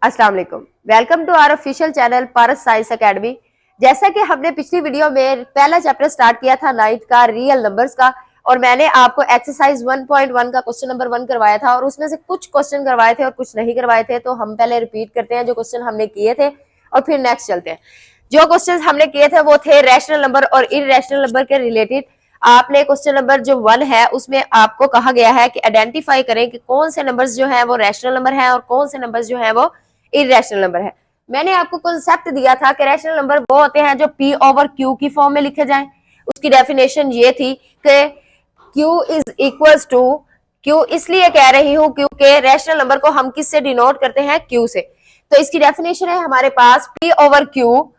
अस्सलाम वालेकुम। Welcome to our official channel Paras Science Academy. जैसा कि हमने पिछली वीडियो में पहला चैप्टर स्टार्ट किया था 9th का रियल नंबर्स का, और मैंने आपको एक्सरसाइज 1.1 का क्वेश्चन नंबर 1 करवाया था, और उसमें से कुछ क्वेश्चन करवाए थे और कुछ नहीं करवाए थे। तो हम पहले रिपीट करते हैं जो क्वेश्चन हमने किए थे और फिर नेक्स्ट चलते हैं। जो क्वेश्चन हमने किए थे वो थे रैशनल नंबर और इररेशनल नंबर के रिलेटेड। आपने क्वेश्चन नंबर जो 1 है उसमें आपको कहा गया है कि आइडेंटिफाई करें कि कौन से नंबर्स जो है वो रैशनल नंबर है और कौन से नंबर्स जो है वो इररेशनल नंबर है। मैंने आपको कॉन्सेप्ट दिया था कि रैशनल नंबर वो होते हैं जो P ओवर Q की फॉर्म में लिखे जाएं। उसकी डेफिनेशन ये थी कि Q is equals to, Q इसलिए कह रही हूं क्योंकि रैशनल नंबर को हम किससे डिनोट करते हैं? Q से। तो इसकी डेफिनेशन है हमारे पास P over Q,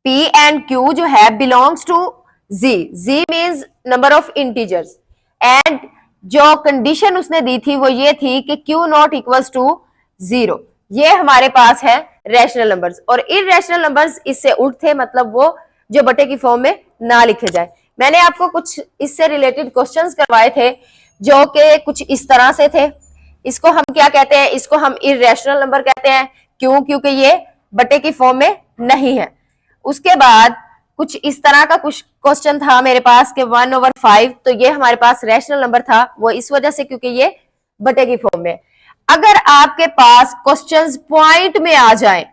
P and Q जो है belongs to Z। Z means number of integers, and जो कंडीशन उसने दी थी वो ये थी कि Q नॉट इक्वल्स टू 0। ये हमारे पास है रैशनल नंबर्स। और इररेशनल नंबर्स इससे उल्ट थे, मतलब वो जो बटे की फॉर्म में ना लिखे जाए। मैंने आपको कुछ इससे रिलेटेड क्वेश्चंस करवाए थे जो कि कुछ इस तरह से थे। इसको हम क्या कहते हैं? इसको हम इररेशनल नंबर कहते हैं। क्यों? क्योंकि ये बटे की फॉर्म में नहीं है। उसके बाद कुछ इस तरह का कुछ क्वेश्चन था मेरे पास कि 1/5, तो ये हमारे पास रैशनल नंबर था, वो इस वजह से क्योंकि ये बटे की फॉर्म में। अगर आपके पास क्वेश्चंस पॉइंट में आ जाएं,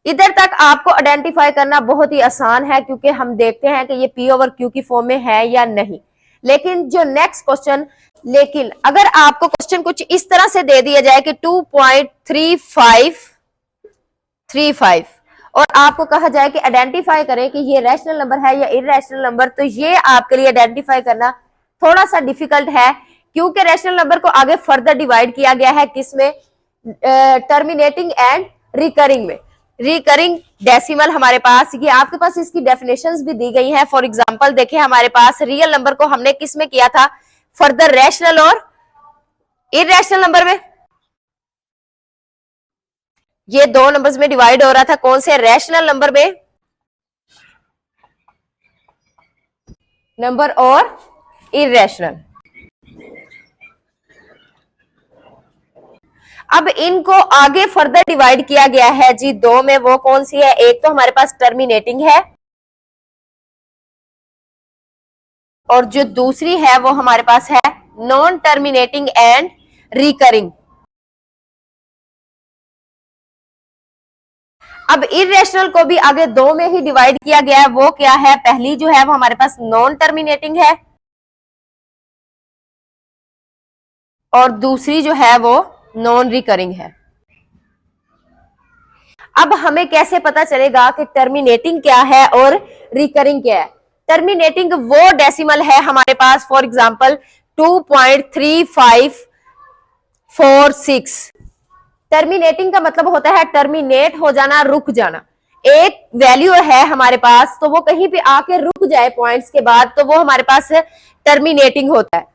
इधर तक आपको आइडेंटिफाई करना बहुत ही आसान है, क्योंकि हम देखते हैं कि ये P ओवर Q की फॉर्म में है या नहीं। लेकिन जो नेक्स्ट क्वेश्चन, लेकिन अगर आपको क्वेश्चन कुछ इस तरह से दे दिया जाए कि 2.3535 और आपको कहा जाए कि आइडेंटिफाई करें कि ये रैशनल नंबर है या इररेशनल नंबर, तो ये आपके लिए आइडेंटिफाई करना थोड़ा सा डिफिकल्ट है, क्योंकि रैशनल नंबर को आगे फर्दर डिवाइड किया गया है किसमें? टर्मिनेटिंग एंड रिकरिंग में। रिकरिंग डेसिमल हमारे पास, ये आपके पास इसकी डेफिनेशंस भी दी गई हैं। फॉर एग्जांपल देखिए, हमारे पास रियल नंबर को हमने किस में किया था? फर्दर रैशनल और इररेशनल नंबर में। ये दो नंबर्स में डिवाइड हो रहा था, कौन से? रैशनल नंबर में नंबर और इररेशनल। अब इनको आगे फर्दर डिवाइड किया गया है जी दो में। वो कौन सी है? एक तो हमारे पास टर्मिनेटिंग है और जो दूसरी है वो हमारे पास है नॉन टर्मिनेटिंग एंड रिकरिंग। अब इररेशनल को भी आगे दो में ही डिवाइड किया गया है। वो क्या है? पहली जो है वो हमारे पास नॉन टर्मिनेटिंग है और दूसरी जो है वो नॉन रिकरिंग है। अब हमें कैसे पता चलेगा कि टर्मिनेटिंग क्या है और रिकरिंग क्या है? टर्मिनेटिंग वो डेसिमल है हमारे पास, फॉर एग्जांपल 2.3546। टर्मिनेटिंग का मतलब होता है टर्मिनेट हो जाना, रुक जाना। एक वैल्यू है हमारे पास, तो वो कहीं पे आके रुक जाए पॉइंट्स के बाद, तो वो हमारे पास टर्मिनेटिंग होता है,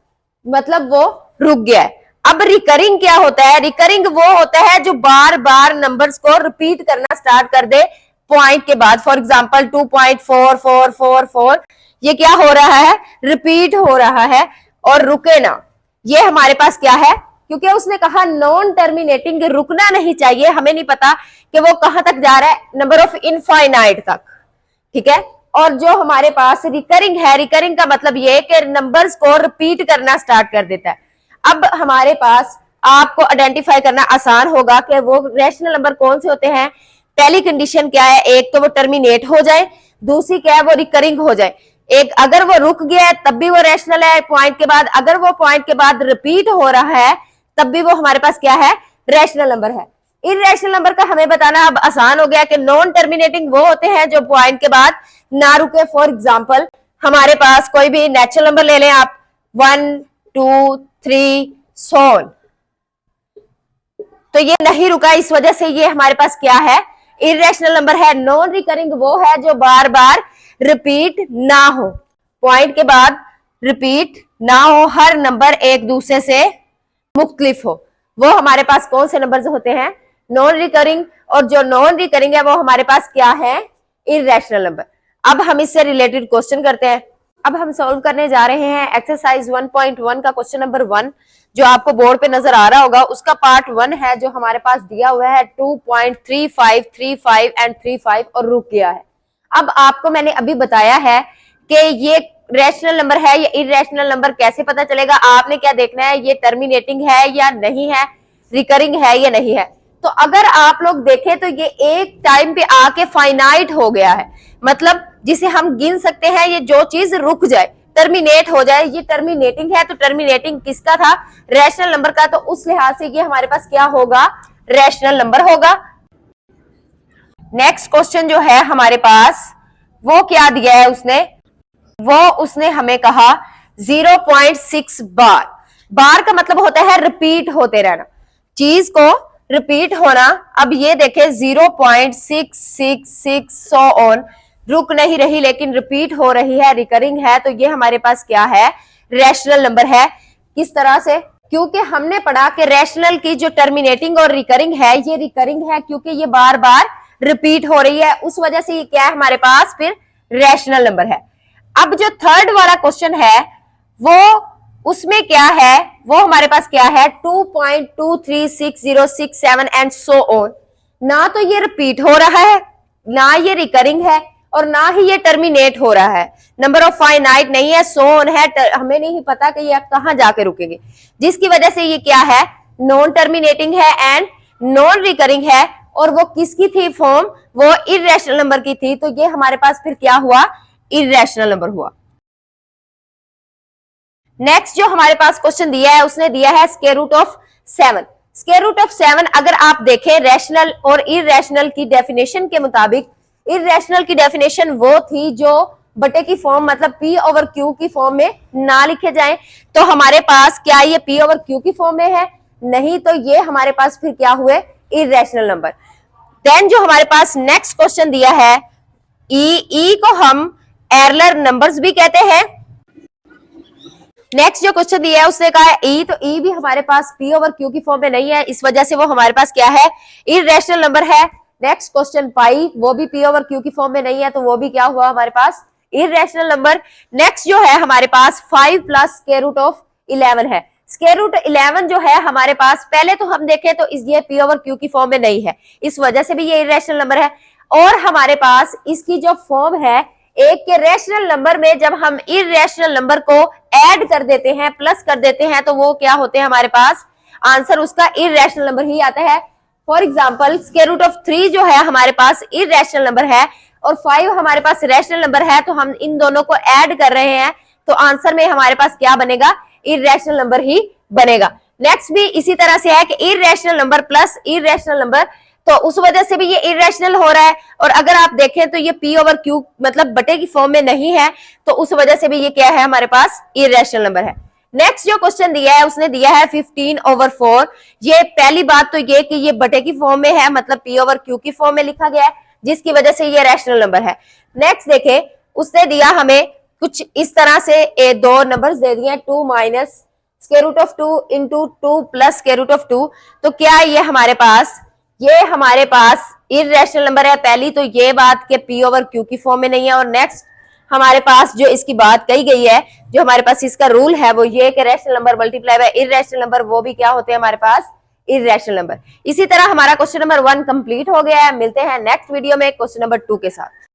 मतलब वो रुक गया है। अब रिकरिंग क्या होता है? रिकरिंग वो होता है जो बार बार नंबर्स को रिपीट करना स्टार्ट कर दे पॉइंट के बाद। फॉर एग्जांपल 2.4444, ये क्या हो रहा है? रिपीट हो रहा है और रुके ना। ये हमारे पास क्या है? क्योंकि उसने कहा नॉन टर्मिनेटिंग, रुकना नहीं चाहिए। हमें नहीं पता कि वो कहां तक जा रहा है, नंबर ऑफ इनफाइनाइट तक, ठीक है। और जो हमारे पास रिकरिंग है, रिकरिंग का मतलब ये कि नंबर्स को रिपीट करना स्टार्ट कर देता है। अब हमारे पास आपको आइडेंटिफाई करना आसान होगा कि वो रैशनल नंबर कौन से होते हैं। पहली कंडीशन क्या है? एक तो वो टर्मिनेट हो जाए, दूसरी क्या है? वो रिकरिंग हो जाए। एक, अगर वो रुक गया है तब भी वो रैशनल है पॉइंट के बाद, अगर वो पॉइंट के बाद रिपीट हो रहा है तब भी वो हमारे पास क्या है? रैशनल नंबर है। इररेशनल नंबर का हमें बताना अब आसान हो गया कि नॉन टर्मिनेटिंग वो होते हैं जो पॉइंट के बाद ना रुके। फॉर एग्जांपल हमारे पास कोई भी नेचुरल नंबर ले लें आप, 1 2 3 सोल, तो ये नहीं रुका, इस वजह से ये हमारे पास क्या है? इररेशनल नंबर है। नॉन रिकरिंग वो है जो बार बार रिपीट ना हो, पॉइंट के बाद रिपीट ना हो, हर नंबर एक दूसरे से मुख्तलिफ हो। वो हमारे पास कौन से नंबर्स होते हैं? Non recurring. और जो नॉन रिकरिंग है वो हमारे पास क्या है? Irrational number. अब हम इससे रिलेटेड क्वेश्चन करते हैं। अब हम सॉल्व करने जा रहे हैं एक्सरसाइज 1.1 का क्वेश्चन नंबर 1। जो आपको बोर्ड पे नजर आ रहा होगा, उसका पार्ट 1 है जो हमारे पास दिया हुआ है 2.3535 एंड 35 और रुक गया है। अब आपको मैंने अभी बताया है कि ये रैशनल नंबर है या इररेशनल नंबर कैसे पता चलेगा। आपने क्या देखना है, ये टर्मिनेटिंग है या नहीं है, रिकरिंग है या नहीं है। तो अगर आप लोग देखें तो ये एक टाइम पे आके फाइनाइट हो गया है, मतलब जिसे हम गिन सकते हैं, ये जो चीज रुक जाए, टर्मिनेट हो जाए, ये टर्मिनेटिंग है। तो टर्मिनेटिंग किसका था, रैशनल नंबर का। तो उस लिहाज से ये हमारे पास क्या होगा, रैशनल नंबर होगा। नेक्स्ट क्वेश्चन जो है हमारे पास, वो क्या दिया है उसने हमें कहा 0.6 बार। बार का मतलब होता है रिपीट होते रहना, चीज को रिपीट होना। अब ये देखें 0.666 सो ऑन, रुक नहीं रही लेकिन रिपीट हो रही है, रिकरिंग है। तो ये हमारे पास क्या है, रैशनल नंबर है। किस तरह से, क्योंकि हमने पढ़ा कि रैशनल की जो टर्मिनेटिंग और रिकरिंग है, ये रिकरिंग है क्योंकि ये बार बार रिपीट हो रही है, उस वजह से ये क्या है हमारे पास फिर रैशनल नंबर है। अब जो थर्ड वाला क्वेश्चन है वो, उसमें क्या है, वो हमारे पास क्या है 2.236067 एंड सो ऑन। ना तो ये रिपीट हो रहा है, ना ये रिकरिंग है, और ना ही ये टर्मिनेट हो रहा है। नंबर ऑफ फाइनाइट नहीं है, सो ऑन है, हमें नहीं पता कि ये कहां जाके रुकेंगे, जिसकी वजह से ये क्या है, नॉन टर्मिनेटिंग है एंड नॉन रिकरिंग है। और वो किसकी थी फॉर्म, वो इररेशनल नंबर की थी। तो ये हमारे पास फिर क्या हुआ, इररेशनल नंबर हुआ। नेक्स्ट जो हमारे पास क्वेश्चन दिया है, उसने दिया है square root of 7। Square root of 7 अगर आप देखें रैशनल और इररेशनल की डेफिनेशन के मुताबिक, इररेशनल की डेफिनेशन वो थी जो बटे की फॉर्म मतलब P ओवर Q की फॉर्म में ना लिखे जाएं। तो हमारे पास क्या ये P ओवर Q की फॉर्म में है, नहीं। तो ये हमारे पास फिर क्या हुए, इररेशनल नंबर। देन जो हमारे पास नेक्स्ट क्वेश्चन दिया है, ई को हम एरलर नंबर्स भी कहते हैं। नेक्स्ट जो क्वेश्चन दिया है उसने कहा है ई, तो ई भी हमारे पास P ओवर Q की फॉर्म में नहीं है, इस वजह से वो हमारे पास क्या है, इररेशनल नंबर है। नेक्स्ट क्वेश्चन पाई, वो भी P ओवर Q की फॉर्म में नहीं है, तो वो भी क्या हुआ हमारे पास, इररेशनल नंबर। नेक्स्ट जो है हमारे पास 5 प्लस स्क्वायर रूट ऑफ 11 है। स्क्वायर रूट 11 जो है हमारे पास, पहले तो हम देखें तो ये P ओवर Q की फॉर्म में नहीं है, इस वजह से भी ये इररेशनल नंबर है। और हमारे पास इसकी जो फॉर्म है, एक के रैशनल नंबर में जब हम इररेशनल नंबर को ऐड कर देते हैं, प्लस कर देते हैं, तो वो क्या होते हैं हमारे पास, आंसर उसका इररेशनल नंबर ही आता है। For example square root of 3 जो है हमारे पास इररेशनल नंबर है और 5 हमारे पास रैशनल नंबर है, तो हम इन दोनों को ऐड कर रहे हैं, तो आंसर में हमारे पास क्या बनेगा, इररेशनल नंबर ही बनेगा। नेक्स्ट भी इसी तरह से है कि irrational number plus irrational number, तो उस वजह से भी ये इररेशनल हो रहा है। और अगर आप देखें तो ये P ओवर Q मतलब बटे की फॉर्म में नहीं है, तो उस वजह से भी ये क्या है हमारे पास, इररेशनल नंबर है। नेक्स्ट जो क्वेश्चन दिया है उसने दिया है 15 ओवर 4। ये पहली बात तो ये कि ये बटे की फॉर्म में है, मतलब P ओवर Q की फॉर्म में लिखा गया है, जिसकी वजह से ये रैशनल नंबर है। नेक्स्ट देखें, उसने दिया हमें कुछ इस तरह से दो नंबर्स दे दिए, 2 minus square root of 2 into 2 plus square root of 2। तो क्या ये हमारे पास इररेशनल नंबर है पहली, तो ये बात के P ओवर Q की फॉर्म में नहीं है। और नेक्स्ट हमारे पास जो इसकी बात कही गई है, जो हमारे पास इसका रूल है, वो ये कि rational number multiply by irrational number, वो भी क्या होते हैं हमारे पास, इररेशनल नंबर। इसी तरह हमारा क्वेश्चन नंबर 1 कंप्लीट हो गया है। मिलते हैं नेक्स्ट वीडियो में क्वेश्चन नंबर 2 के साथ।